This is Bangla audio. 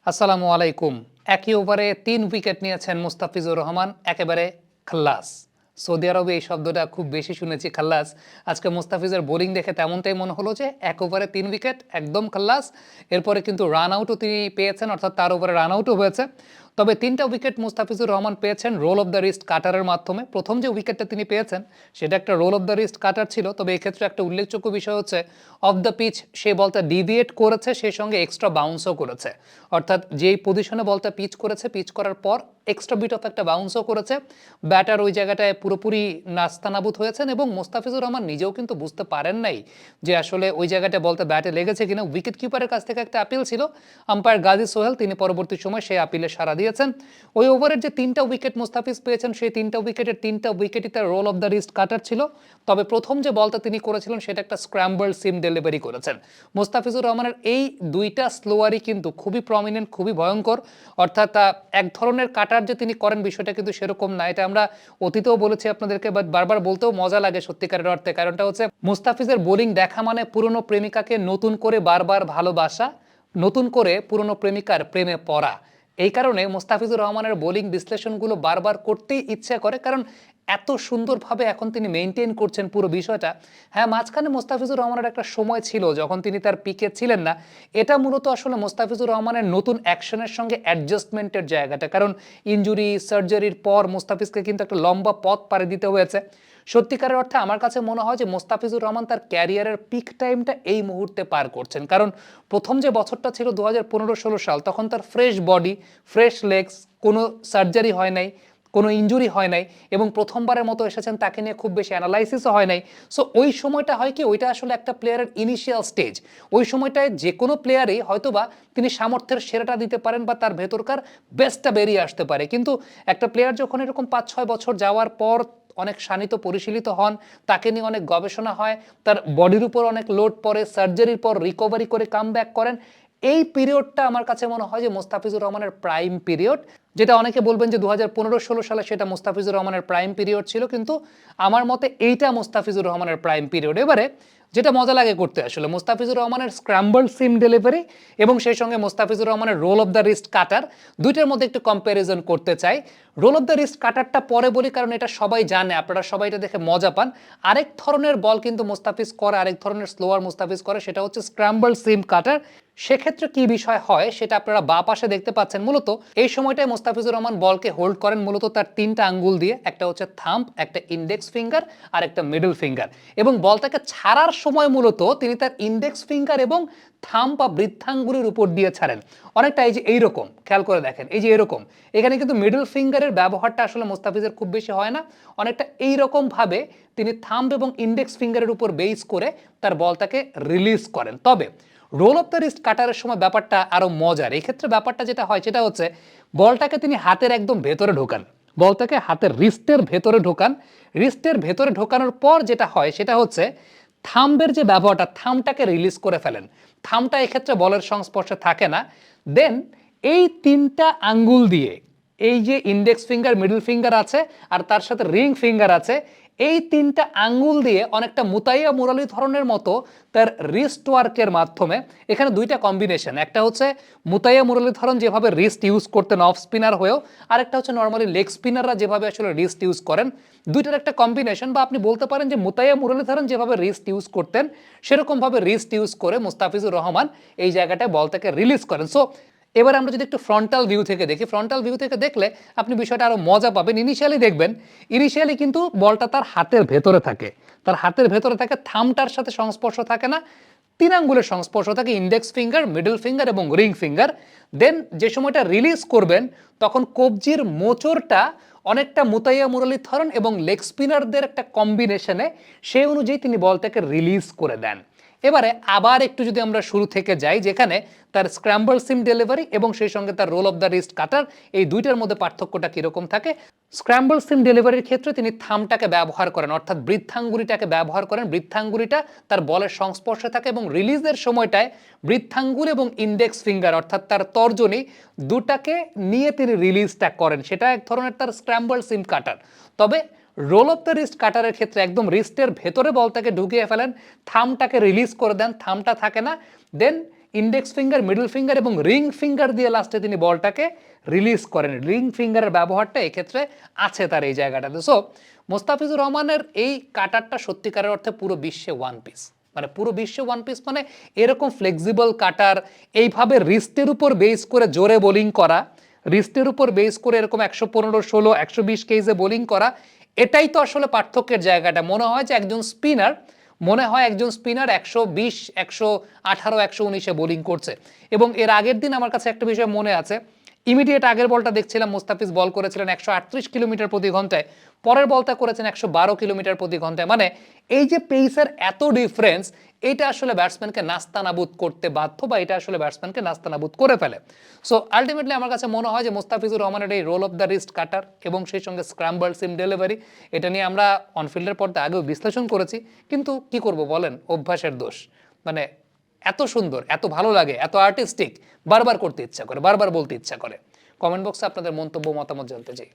আসসালামু আলাইকুম। একই ওভারে ৩ উইকেট নিয়েছেন মুস্তাফিজুর রহমান, একেবারে খাল্লাস। সৌদি আরবে এই শব্দটা খুব বেশি শুনেছি, খাল্লাস। আজকে মুস্তাফিজের বোলিং দেখে তেমনটাই মনে হলো যে এক ওভারে ৩ উইকেট একদম খাল্লাস। এরপরে কিন্তু রান আউটও তিনি পেয়েছেন, অর্থাৎ তার ওভারে রান আউটও হয়েছে। তবে ৩টা উইকেট মুস্তাফিজুর রহমান পেয়েছেন রোল অফ দ্য রিস্ট কাটারের মাধ্যমে। প্রথম যে উইকেটটা তিনি পেয়েছেন সেটা একটা রোল অফ দ্য রিস্ট কাটার ছিল, তবে এক্ষেত্রে একটা উল্লেখযোগ্য বিষয় হচ্ছে অফ দ্য পিচ সে বলটা ডিভিয়েট করেছে, সেই সঙ্গে এক্সট্রা বাউন্সও করেছে। অর্থাৎ যেই পজিশনে বলটা পিচ করেছে, পিচ করার পর এক্সট্রা বিট অফ একটা বাউন্সও করেছে। ব্যাটার ওই জায়গাটায় পুরোপুরি নাস্তানাবুদ হয়েছেন এবং মোস্তাফিজুর রহমান নিজেও কিন্তু বুঝতে পারেন নাই যে আসলে ওই জায়গাটায় বলতে ব্যাটে লেগেছে কিনা। উইকেট কিপারের কাছ থেকে একটা আপিল ছিল, আম্পায়ার গাজী সোহেল তিনি পরবর্তী সময় সেই আপিলে সাড়া দিয়েছেন। ওই ওভারের যে 3টা উইকেট মুস্তাফিজ পেয়েছেন, সেই 3টা উইকেটের 3টা উইকেটই তার রোল অফ দ্য রিস্ট কাটার ছিল। তবে প্রথম যে বলটা তিনি করেছিলেন সেটা একটা স্ক্র্যাম্বল সিম ডেলিভারি করেছেন। মুস্তাফিজুর রহমানের এই দুইটা স্লোয়ারই কিন্তু খুবই প্রমিনেন্ট, খুবই ভয়ঙ্কর। অর্থাৎ এক ধরনের কাটার যে তিনি করেন বিষয়টা কিন্তু সেরকম না। এটা আমরা অতীতেও বলেছি আপনাদেরকে, বাট বারবার বলতেও মজা লাগে সত্যিকারের অর্থে। কারণটা হচ্ছে মুস্তাফিজের বোলিং দেখা মানে পুরনো প্রেমিকাকে নতুন করে বারবার ভালোবাসা, নতুন করে পুরনো প্রেমিকার প্রেমে পড়া। এই কারণে মোস্তাফিজুর রহমানের বোলিং বিশ্লেষণগুলো বারবার করতেই ইচ্ছে করে, কারণ এত সুন্দরভাবে এখন তিনি মেনটেন করছেন পুরো বিষয়টা। হ্যাঁ, মাঝখানে মোস্তাফিজুর রহমানের একটা সময় ছিল যখন তিনি তার পিকে ছিলেন না। এটা মূলত আসলে মোস্তাফিজুর রহমানের নতুন অ্যাকশনের সঙ্গে অ্যাডজাস্টমেন্টের জায়গাটা, কারণ ইনজুরি সার্জারির পর মোস্তাফিজকে কিন্তু একটা লম্বা পথ পাড়ি দিতে হয়েছে। সত্যিকারের অর্থে আমার কাছে মনে হয় যে মোস্তাফিজুর রহমান তার ক্যারিয়ারের পিক টাইমটা এই মুহূর্তে পার করছেন। কারণ প্রথম যে বছরটা ছিল 2015-16 সাল, তখন তার ফ্রেশ বডি, ফ্রেশ লেগস, কোনো সার্জারি হয় নাই, কোনো ইনজুরি হয় নাই এবং প্রথমবারের মতো এসেছেন, তাকে নিয়ে খুব বেশি অ্যানালাইসিসও হয় নাই। সো ওই সময়টা হয় কি, ওইটা আসলে একটা প্লেয়ারের ইনিশিয়াল স্টেজ। ওই সময়টায় যে কোনো প্লেয়ারই হয়তোবা তিনি সামর্থ্যের সেরাটা দিতে পারেন বা তার ভেতরকার বেস্টটা বেরিয়ে আসতে পারে। কিন্তু একটা প্লেয়ার যখন এরকম 5-6 বছর যাওয়ার পর অনেক শানিত পরিশীলিত হন, তাকে নিয়ে অনেক গবেষণা হয়, তার বডির উপর অনেক লোড পড়ে, সার্জারির পর রিকভারি করে কাম ব্যাক করেন, এই পিরিয়ডটা আমার কাছে মনে হয় যে মোস্তাফিজুর রহমানের প্রাইম পিরিয়ড। যেটা অনেকে বলবেন যে 2015-16 সালে সেটা মোস্তাফিজুর রহমানের প্রাইম পিরিয়ড ছিল, কিন্তু আমার মতে এইটা মোস্তাফিজুর রহমানের প্রাইম পিরিয়ড। এবারে যেটা মজা লাগে করতে, আসলে মোস্তাফিজুর রহমানের স্ক্র্যাম্বল সিম ডেলিভারি এবং সেই সঙ্গে মোস্তাফিজুর রহমানের রোল অফ দ্য রিস্ট কাটার, দুইটার মধ্যে একটু কম্প্যারিজন করতে চাই। রোল অফ দ্য রিস্ট কাটারটা পরে বলি, কারণ এটা সবাই জানে, আপনারা সবাই এটা দেখে মজা পান। আরেক ধরনের বল কিন্তু মোস্তাফিজ করে, আরেক ধরনের স্লোয়ার মোস্তাফিজ করে, সেটা হচ্ছে স্ক্র্যাম্বল সিম কাটার। সেক্ষেত্রে কি বিষয় হয় সেটা আপনারা বাঁ পাশে দেখতে পাচ্ছেন। মূলত এই সময়টায় মোস্তাফিজুর রহমান বলকে হোল্ড করেন মূলত তার 3টা আঙ্গুল দিয়ে, একটা হচ্ছে থাম্ব, একটা ইন্ডেক্স ফিঙ্গার আর একটা মিডল ফিঙ্গার। এবং বলটাকে ছাড়ার সময় মূলত তিনি তার ইন্ডেক্স ফিঙ্গার এবং থাম্ব বা বৃদ্ধাঙ্গুলির উপর দিয়ে ছাড়েন। অনেকটা এই যে এইরকম, খেয়াল করে দেখেন, এই যে এরকম। এখানে কিন্তু মিডল ফিঙ্গারের ব্যবহারটা আসলে মোস্তাফিজের খুব বেশি হয় না। অনেকটা এইরকম ভাবে তিনি থাম্ব এবং ইন্ডেক্স ফিঙ্গারের উপর বেস করে তার বলটাকে রিলিজ করেন। তবে রোল অফ দ্য রিস্ট কাটারের সময় ব্যাপারটা আরো মজার। এই ক্ষেত্রে ব্যাপারটা যেটা হয় সেটা হচ্ছে বলটাকে তিনি হাতের একদম ভেতরে ঢোকান, বলটাকে হাতের রিস্টের ভেতরে ঢোকান। রিস্টের ভেতরে ঢোকানোর পর যেটা হয় সেটা হচ্ছে থাম্বের যে ব্যবহারটা, থামটাকে রিলিজ করে ফেলেন। থামটা এক্ষেত্রে বলের সংস্পর্শে থাকে না। দেন এই 3টা আঙ্গুল দিয়ে, এই যে ইন্ডেক্স ফিঙ্গার, মিডল ফিঙ্গার আছে আর তার সাথে রিং ফিঙ্গার আছে, এই 3টা আঙ্গুল দিয়ে অনেকটা মুতাইয়া মুরালি ধরনের মতো তার রিস্ট ওয়ার্কের মাধ্যমে, এখানে 2টা কম্বিনেশন, একটা হচ্ছে মুতাইয়া মুরালি ধরন যেভাবে রিস্ট ইউজ করতেন অফ স্পিনার হয়েও, আরেকটা হচ্ছে নর্মালি লেগ স্পিনাররা যেভাবে আসলে রিস্ট ইউজ করেন, দুইটার একটা কম্বিনেশন। বা আপনি বলতে পারেন যে মুতাইয়া মুরালি ধরন যেভাবে রিস্ট ইউজ করতেন সেরকমভাবে রিস্ট ইউজ করে মুস্তাফিজুর রহমান এই জায়গাটায় বলটাকে রিলিজ করেন। সো এবার আমরা যদি একটু ফ্রন্টাল ভিউ থেকে দেখি, ফ্রন্টাল ভিউ থেকে দেখলে আপনি বিষয়টা আরো মজা পাবেন। ইনিশিয়ালি দেখবেন, ইনিশিয়ালি কিন্তু বলটা তার হাতের ভেতরে থাকে, তার হাতের ভেতরে থাকে, থামটার সাথে সংস্পর্শ থাকে না, 3 আঙ্গুলের সংস্পর্শ থাকে, ইন্ডেক্স ফিঙ্গার, মিডল ফিঙ্গার এবং রিং ফিঙ্গার। দেন যে সময়টা রিলিজ করবেন তখন কবজির মোচড়টা অনেকটা মুতাইয়া মুরলীধরন এবং লেগ স্পিনারদের একটা কম্বিনেশনে সেই অনুযায়ী তিনি বলটাকে রিলিজ করে দেন। এবারে আবার একটু যদি আমরা শুরু থেকে যাই, যেখানে তার স্ক্র্যাম্বল সিম ডেলিভারি এবং সেই সঙ্গে তার রোল অফ দ্য রিস্ট কাটার, এই দুইটার মধ্যে পার্থক্যটা কীরকম থাকে। স্ক্র্যাম্বল সিম ডেলিভারির ক্ষেত্রে তিনি থামটাকে ব্যবহার করেন, অর্থাৎ বৃদ্ধাঙ্গুলিটাকে ব্যবহার করেন। বৃদ্ধাঙ্গুলিটা তার বলের সংস্পর্শে থাকে এবং রিলিজের সময়টায় বৃদ্ধাঙ্গুল এবং ইন্ডেক্স ফিঙ্গার অর্থাৎ তার তর্জনী দুটাকে নিয়ে তিনি রিলিজটা করেন। সেটা এক ধরনের তার স্ক্র্যাম্বল সিম কাটার। তবে রোল অফ দ্য রিস্ট কাটারের ক্ষেত্রে একদম রিস্টের ভেতরে বলটাকে ঢুকিয়ে ফেলেন, থামটাকে রিলিজ করে দেন, থামটা থাকে না। দেন ইন্ডেক্স ফিঙ্গার, মিডল ফিঙ্গার এবং রিং ফিঙ্গার দিয়ে লাস্টে তিনি বলটাকে রিলিজ করেন। রিং ফিঙ্গারের ব্যবহারটা এক্ষেত্রে আছে তার এই জায়গাটাতে। সো মোস্তাফিজুর রহমানের এই কাটারটা সত্যিকারের অর্থে পুরো বিশ্বে ওয়ান পিস, মানে পুরো বিশ্বে ওয়ান পিস, মানে এরকম ফ্লেক্সিবল কাটার, এইভাবে রিস্টের উপর বেস করে জোরে বোলিং করা, রিস্টের উপর বেস করে এরকম 115, 16, 120 কেজে বোলিং করা, এটাই তো আসলে পার্থক্যের জায়গাটা। মনে হয় যে একজন স্পিনার 120, 118, 119-এ বোলিং করছে। এবং এর আগের দিন আমার কাছে একটা বিষয় মনে আছে, ইমিডিয়েট আগের বলটা দেখছিলাম মুস্তাফিজ বল করেছিলেন 138 কিলোমিটার প্রতি ঘন্টায়, পরের বলটা করেছেন 112 কিলোমিটার প্রতি ঘন্টায়। মানে এই যে পেসের এত ডিফারেন্স, এটা আসলে ব্যাটসম্যানকে নাস্তানাবুদ করতে বাধ্য, বা এটা আসলে ব্যাটসম্যানকে নাস্তানাবুদ করে ফেলে। সো আলটিমেটলি আমার কাছে মনে হয় যে মোস্তাফিজুর রহমানের এই রোল অফ দ্য রিস্ট কাটার এবং সেই সঙ্গে স্ক্র্যাম্বল সিম ডেলিভারি, এটা নিয়ে আমরা অনফিল্ডের পর্দা আগেও বিশ্লেষণ করেছি, কিন্তু কি করব বলেন, অভ্যাসের দোষ। মানে এত সুন্দর, এত ভালো লাগে, এত আর্টিস্টিক, বারবার করতে ইচ্ছা করে, বারবার বলতে ইচ্ছা করে। কমেন্ট বক্সে আপনাদের মন্তব্য, মতামত জানতে চাই।